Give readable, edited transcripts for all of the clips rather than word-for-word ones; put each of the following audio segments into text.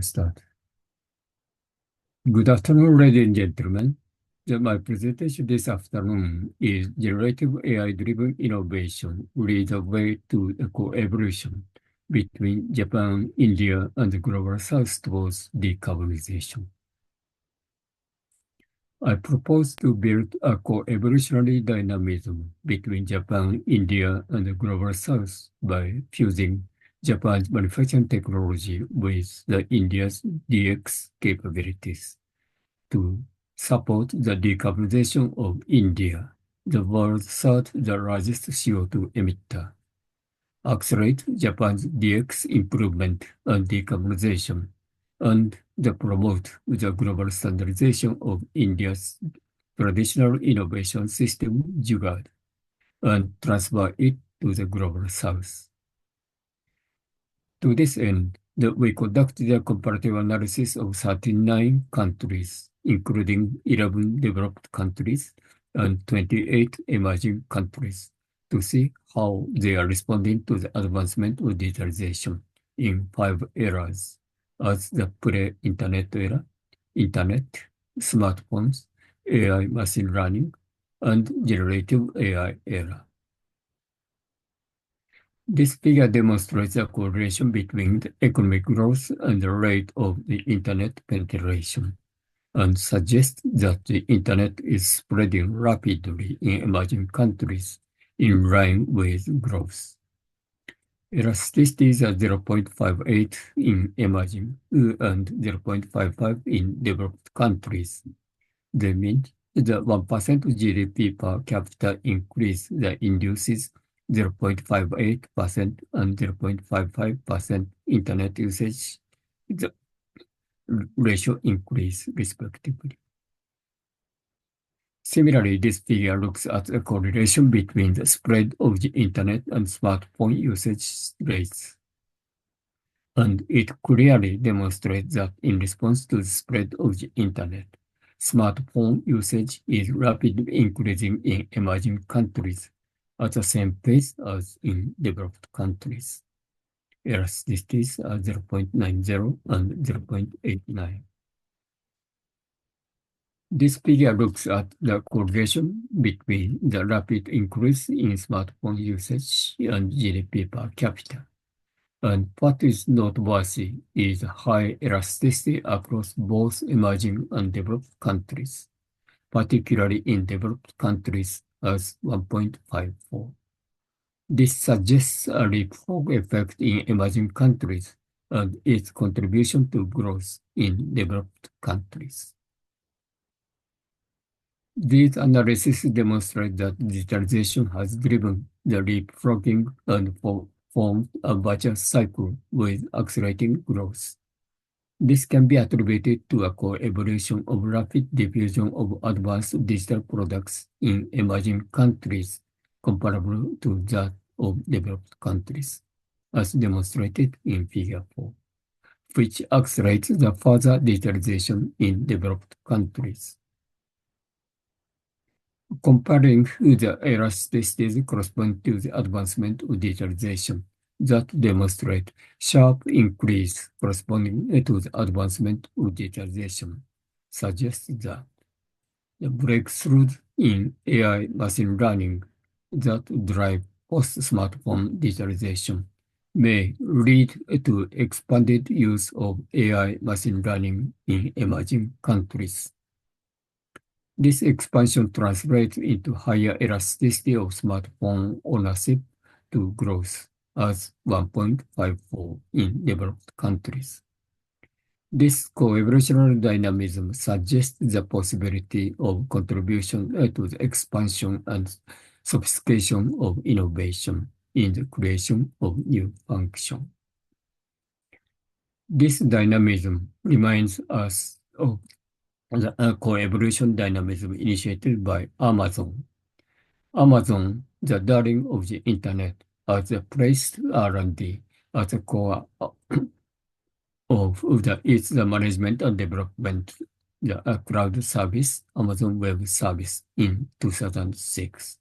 start. Good afternoon, ladies and gentlemen. My presentation this afternoon is Generative AI-driven innovation leads the way to a co-evolution between Japan, India, and the Global South towards decarbonization. I propose to build a co-evolutionary dynamism between Japan, India, and the Global South by fusing Japan's manufacturing technology with the India's DX capabilities to support the decarbonization of India, the world's third largest CO2 emitter, accelerate Japan's DX improvement and decarbonization, and promote the global standardization of India's traditional innovation system, Jugaad, and transfer it to the global south. To this end, we conducted a comparative analysis of 39 countries, including 11 developed countries and 28 emerging countries, to see how they are responding to the advancement of digitalization in 5 eras, as the pre-internet era, internet, smartphones, AI machine learning, and generative AI era. This figure demonstrates a correlation between the economic growth and the rate of the internet penetration, and suggests that the internet is spreading rapidly in emerging countries in line with growth. Elasticities are 0.58 in emerging and 0.55 in developed countries. They mean the 1% GDP per capita increase that induces 0.58% and 0.55% internet usage, the ratio increase respectively. Similarly, this figure looks at a correlation between the spread of the internet and smartphone usage rates. And it clearly demonstrates that in response to the spread of the internet, smartphone usage is rapidly increasing in emerging countries at the same pace as in developed countries. Elasticities are 0.90 and 0.89. This figure looks at the correlation between the rapid increase in smartphone usage and GDP per capita. And what is noteworthy is high elasticity across both emerging and developed countries, particularly in developed countries as 1.54. This suggests a leapfrog effect in emerging countries and its contribution to growth in developed countries. These analyses demonstrate that digitalization has driven the leapfrogging and formed a virtuous cycle with accelerating growth. This can be attributed to a co-evolution of rapid diffusion of advanced digital products in emerging countries comparable to that of developed countries, as demonstrated in Figure 4, which accelerates the further digitalization in developed countries. Comparing the elasticities corresponding to the advancement of digitalization that demonstrate sharp increase corresponding to the advancement of digitalization suggests that the breakthroughs in AI machine learning that drive post-smartphone digitalization may lead to expanded use of AI machine learning in emerging countries. This expansion translates into higher elasticity of smartphone ownership to growth as 1.54 in developed countries. This co-evolutionary dynamism suggests the possibility of contribution to the expansion and sophistication of innovation in the creation of new function. This dynamism reminds us of the co-evolution dynamism initiated by Amazon. Amazon, the darling of the internet, has placed R&D at the core of its management and development the cloud service, Amazon Web Service, in 2006.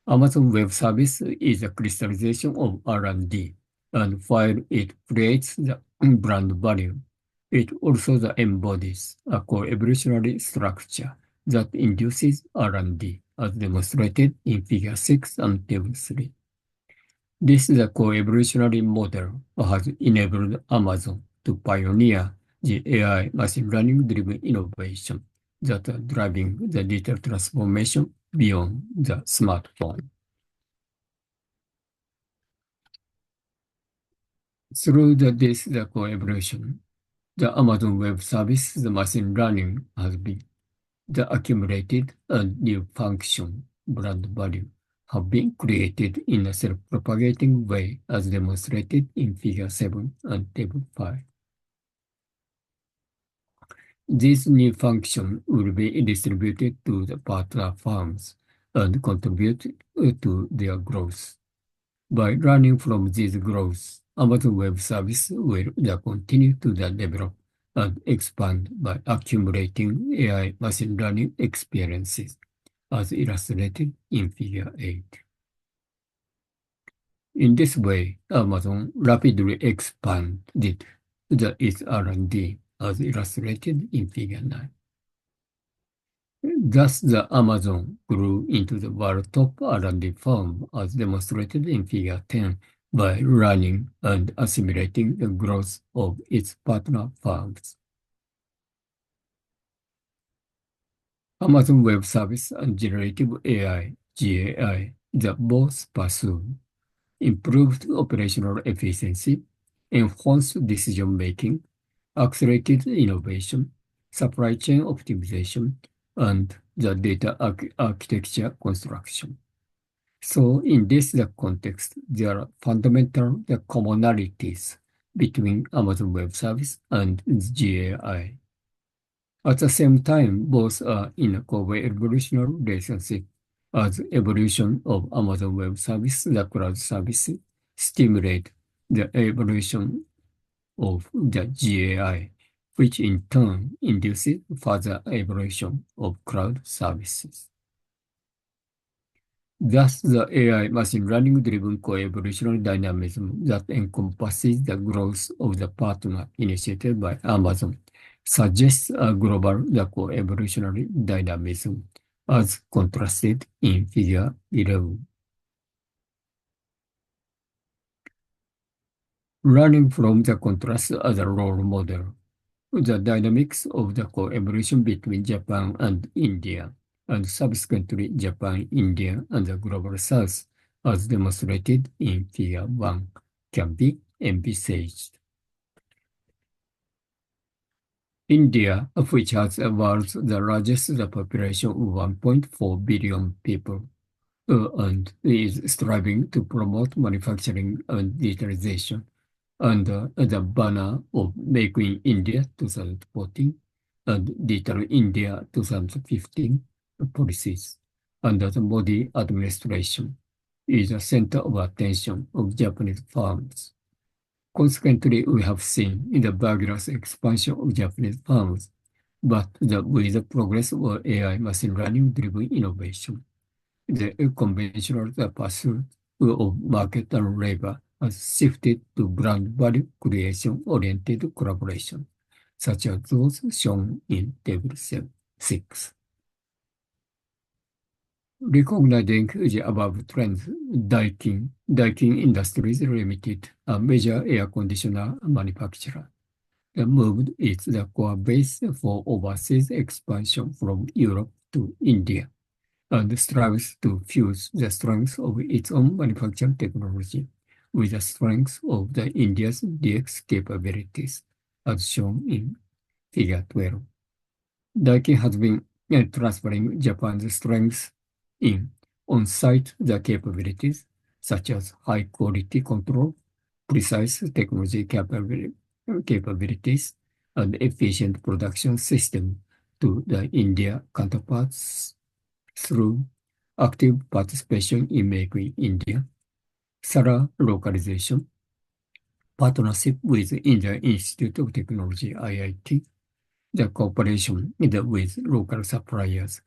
Amazon Web Service is a crystallization of R&D, and while it creates the brand value, It also embodies a co-evolutionary structure that induces R&D, as demonstrated in Figure 6 and Table 3. This is a co-evolutionary model has enabled Amazon to pioneer the AI machine learning-driven innovation that are driving the digital transformation beyond the smartphone. Through this co-evolution, the Amazon Web Service, the machine learning has been the accumulated and new function, brand value, have been created in a self-propagating way as demonstrated in Figure 7 and Table 5. These new functions will be distributed to the partner firms and contribute to their growth. By learning from these growths, Amazon Web Service will continue to develop and expand by accumulating AI machine learning experiences, as illustrated in Figure 8. In this way, Amazon rapidly expanded its R&D, as illustrated in Figure 9. Thus, the Amazon grew into the world top R&D firm, as demonstrated in Figure 10, by running and assimilating the growth of its partner firms. Amazon Web Service and Generative AI, GAI, that both pursue improved operational efficiency, enhanced decision-making, accelerated innovation, supply chain optimization, and the data architecture construction. So in this context, there are fundamental commonalities between Amazon Web Service and GAI. At the same time, both are in a co-evolutionary relationship, as evolution of Amazon Web Service, the cloud service, stimulate the evolution of the GAI, which in turn induces further evolution of cloud services. Thus, the AI machine learning-driven co-evolutionary dynamism that encompasses the growth of the partner initiated by Amazon suggests a global co-evolutionary dynamism, as contrasted in Figure 11. Learning from the contrast as a role model, the dynamics of the co-evolution between Japan and India, and subsequently Japan, India, and the Global South, as demonstrated in Figure 1, can be envisaged. India, which has the world's largest population of 1.4 billion people, and is striving to promote manufacturing and digitalization under the banner of Make in India 2014 and Digital India 2015 policies under the Modi administration, is the center of attention of Japanese firms. Consequently, we have seen the vigorous expansion of Japanese firms, but with the progress of AI machine learning-driven innovation, the conventional pursuit of market and labor has shifted to brand value creation-oriented collaboration, such as those shown in Table 6. Recognizing the above trends, Daikin Industries Limited, a major air conditioner manufacturer, moved its core base for overseas expansion from Europe to India, and strives to fuse the strengths of its own manufacturing technology with the strengths of India's DX capabilities, as shown in Figure 12. Daikin has been transferring Japan's strengths in on-site capabilities, such as high-quality control, precise technology capabilities, and efficient production system to the India counterparts through active participation in Make in India, thorough localization, partnership with India Institute of Technology (IIT), the cooperation with local suppliers,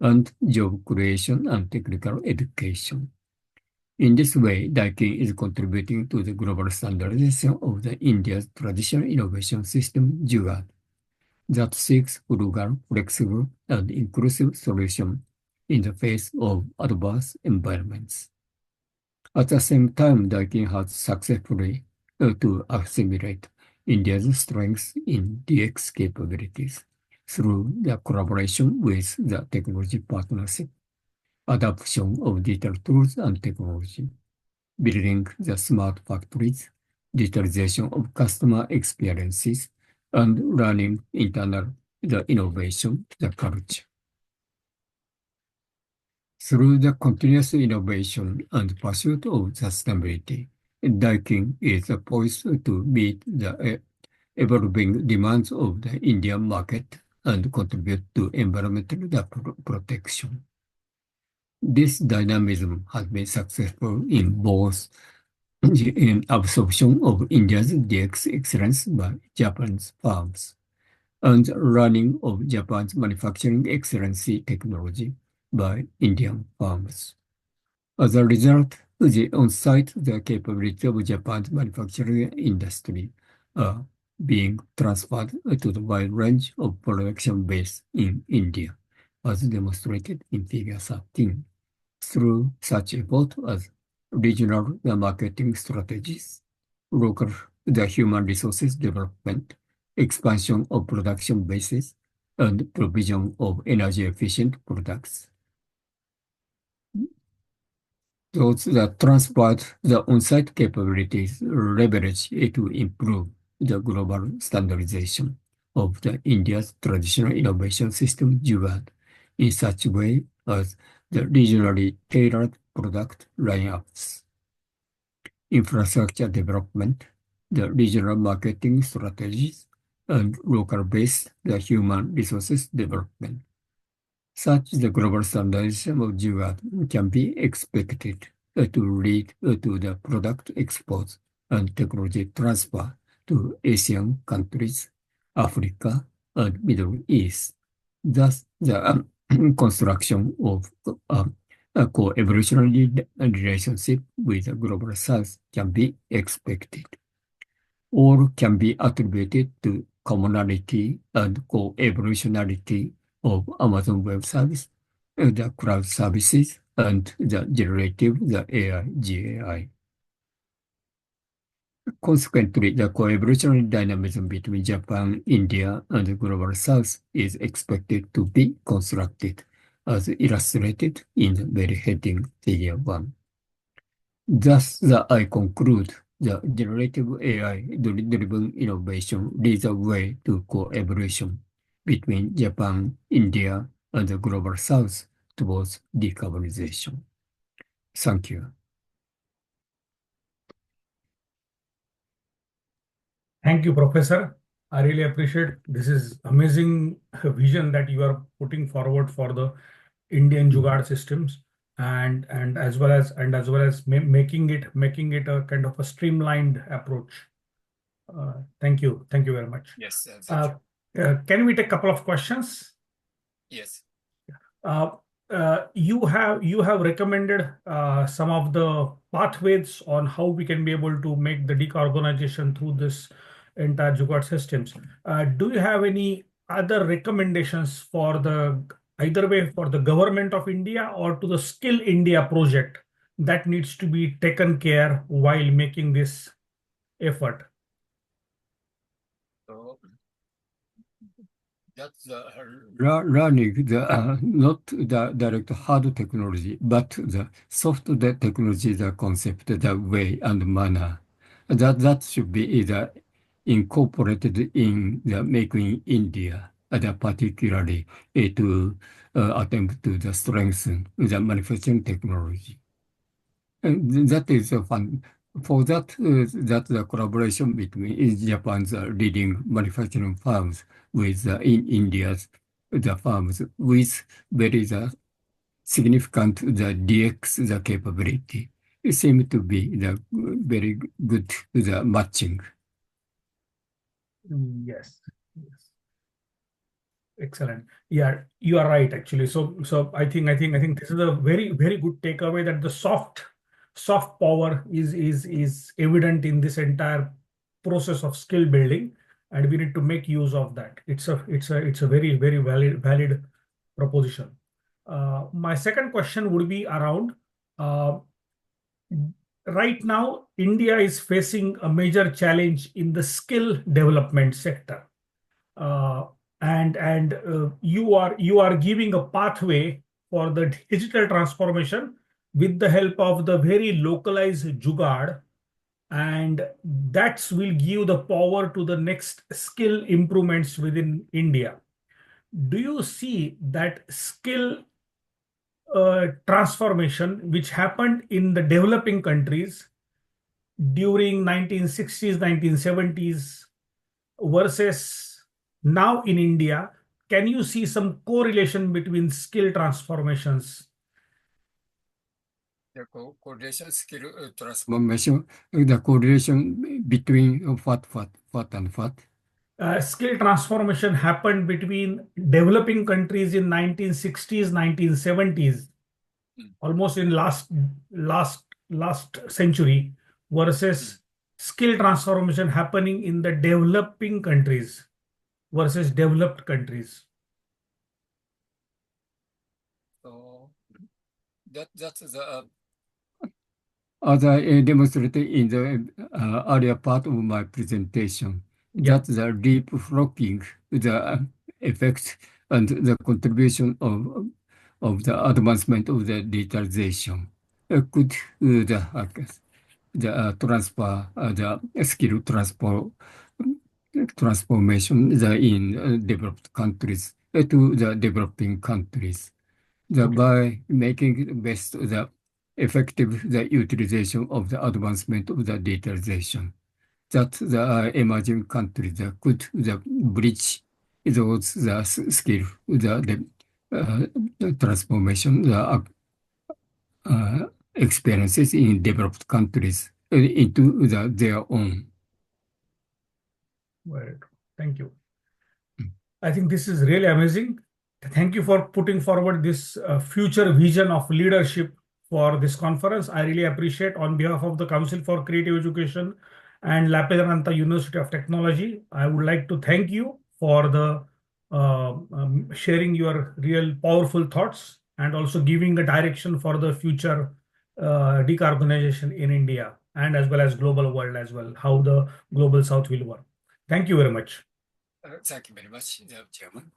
and job creation and technical education. In this way, Daikin is contributing to the global standardization of the India's traditional innovation system, Jugaad, that seeks frugal, flexible, and inclusive solutions in the face of adverse environments. At the same time, Daikin has successfully to assimilate India's strengths in DX capabilities through the collaboration with the technology partnership, adoption of digital tools and technology, building the smart factories, digitalization of customer experiences, and running internal the innovation, the culture. Through the continuous innovation and pursuit of sustainability, Daikin is poised to meet the evolving demands of the Indian market and contribute to environmental protection. This dynamism has been successful in both the absorption of India's DX excellence by Japanese firms and running of Japan's manufacturing excellency technology by Indian firms. As a result, the capability of Japan's manufacturing industry are being transferred to the wide range of production base in India, as demonstrated in Figure 13, through such efforts as regional marketing strategies, local human resources development, expansion of production bases, and provision of energy-efficient products. Those that transport the on-site capabilities leverage it to improve the global standardization of the India's traditional innovation system, Jugaad, in such a way as the regionally tailored product lineups, infrastructure development, the regional marketing strategies, and local-based the human resources development. Such the global standardization of Jugaad can be expected to lead to the product exports and technology transfer to Asian countries, Africa, and Middle East. Thus, the construction of a co-evolutionary relationship with the global south can be expected. All can be attributed to commonality and co-evolutionarity of Amazon Web Service, the cloud services, and the generative, the AI, GAI. Consequently, the co-evolutionary dynamism between Japan, India, and the global south is expected to be constructed, as illustrated in the very heading Figure 1. Thus, I conclude the generative AI-driven innovation leads the way to co-evolution between Japan, India, and the global south towards decarbonization. Thank you. Thank you, Professor. I really appreciate this is amazing vision that you are putting forward for the Indian Jugaad systems, and as well as making it a kind of a streamlined approach. Thank you very much. Yes. Can we take a couple of questions? Yes. You have recommended some of the pathways on how we can be able to make the decarbonization through this entire Jugaad systems. Do you have any other recommendations for either way for the government of India or to the Skill India project that needs to be taken care while making this effort? That's learning not the direct hard technology, but the soft technology, the concept, the way and manner. That should be either incorporated in the Make in India, particularly to attempt to strengthen the manufacturing technology. And that is fun. For that, the collaboration between Japan's leading manufacturing firms with in India's the firms with very significant the DX the capability. It seems to be the very good the matching. Yes. Excellent. Yeah, you are right, actually. So I think this is a very good takeaway that the soft soft power is evident in this entire process of skill building, and we need to make use of that. It's a very valid proposition. My second question would be around right now, India is facing a major challenge in the skill development sector. And you are giving a pathway for the digital transformation with the help of the very localized jugaad, and that will give the power to the next skill improvements within India. Do you see that skill transformation which happened in the developing countries during 1960s, 1970s versus now in India? Can you see some correlation between skill transformations? The correlation skill transformation, the correlation between what and what. Skill transformation happened between developing countries in 1960s, 1970s, almost in last century, versus skill transformation happening in the developing countries versus developed countries. So that's the as I demonstrated in the earlier part of my presentation, that's the leapfrogging, the effect and the contribution of the advancement of the digitalization could the transfer, the skill transformation in developed countries to the developing countries. By making best the effective the utilization of the advancement of the digitalization, that the emerging countries could the bridge those the skill the transformation experiences in developed countries into their own. Right. Thank you. I think this is really amazing. Thank you for putting forward this future vision of leadership for this conference. I really appreciate on behalf of the Council for Creative Education and Lappeenranta University of Technology. I would like to thank you for the sharing your real powerful thoughts and also giving a direction for the future decarbonization in India and as well as global world as well, how the global south will work. Thank you very much. Thank you very much, Chairman.